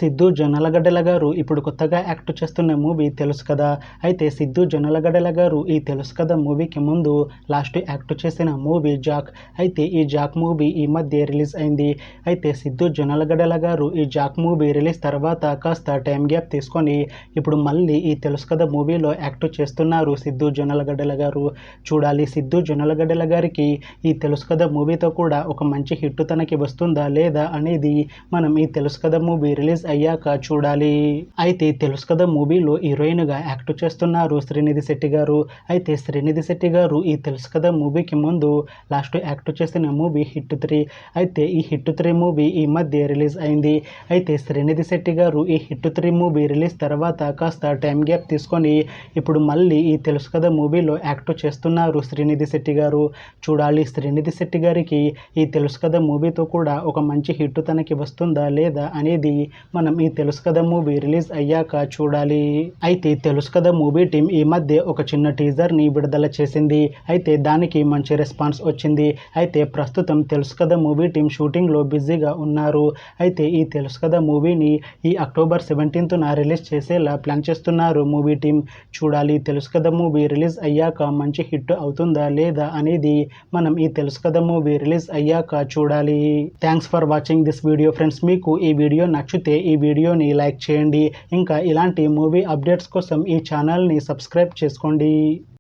సిద్ధు జొన్నలగడ్డల గారు ఇప్పుడు కొత్తగా యాక్ట్ చేస్తున్న మూవీ తెలుసు కదా. అయితే సిద్ధు జొన్నలగడ్డల గారు ఈ తెలుసు కదా మూవీకి ముందు లాస్ట్ యాక్ట్ చేసిన మూవీ జాక్. అయితే ఈ జాక్ మూవీ ఈ మధ్య రిలీజ్ అయింది. అయితే సిద్ధు జొన్నలగడ్డల గారు ఈ జాక్ మూవీ రిలీజ్ తర్వాత కాస్త టైం గ్యాప్ తీసుకొని ఇప్పుడు మళ్ళీ ఈ తెలుసు కదా మూవీలో యాక్ట్ చేస్తున్నారు సిద్ధు జొన్నలగడ్డల గారు. చూడాలి సిద్ధు జొన్నలగడ్డల గారికి ఈ తెలుసు కదా మూవీతో కూడా ఒక మంచి హిట్ తనకి వస్తుందా లేదా అనేది మనం ఈ తెలుసు కదా మూవీ రిలీజ్ అయ్యాక చూడాలి. అయితే తెలుసు కదా మూవీలో హీరోయిన్ గా యాక్ట్ చేస్తున్నారు శ్రీనిధి శెట్టి గారు. అయితే శ్రీనిధి శెట్టి గారు ఈ తెలుసు కదా మూవీకి ముందు లాస్ట్ యాక్ట్ చేసిన మూవీ హిట్ 3. అయితే ఈ హిట్ 3 మూవీ ఈ మధ్య రిలీజ్ అయింది. అయితే శ్రీనిధి శెట్టి గారు ఈ హిట్ 3 మూవీ రిలీజ్ తర్వాత కాస్త టైం గ్యాప్ తీసుకొని ఇప్పుడు మళ్ళీ ఈ తెలుసు కదా మూవీలో యాక్ట్ చేస్తున్నారు శ్రీనిధి శెట్టి గారు. చూడాలి శ్రీనిధి శెట్టి గారికి ఈ తెలుసు కదా మూవీతో కూడా ఒక మంచి హిట్ తనకి వస్తుందా లేదా అనేది మనం ఈ తెలుసు కదా మూవీ రిలీజ్ అయ్యాక చూడాలి. అయితే తెలుసు కదా మూవీ టీం ఈ మధ్య ఒక చిన్న టీజర్ ని విడుదల చేసింది. అయితే దానికి మంచి రెస్పాన్స్ వచ్చింది. అయితే ప్రస్తుతం తెలుసు కదా మూవీ టీం షూటింగ్ లో బిజీగా ఉన్నారు. అయితే ఈ తెలుసు కదా మూవీని ఈ అక్టోబర్ 17th రిలీజ్ చేసేలా ప్లాన్ చేస్తున్నారు మూవీ టీం. చూడాలి తెలుసు కదా మూవీ రిలీజ్ అయ్యాక మంచి హిట్ అవుతుందా లేదా అనేది మనం ఈ తెలుసు కదా మూవీ రిలీజ్ అయ్యాక చూడాలి. Thanks for watching this video friends. మీకు ఈ వీడియో నచ్చితే ఈ వీడియోని లైక్ చేయండి. ఇంకా ఇలాంటి మూవీ అప్డేట్స్ కోసం ఈ ఛానల్ని సబ్స్క్రైబ్ చేసుకోండి.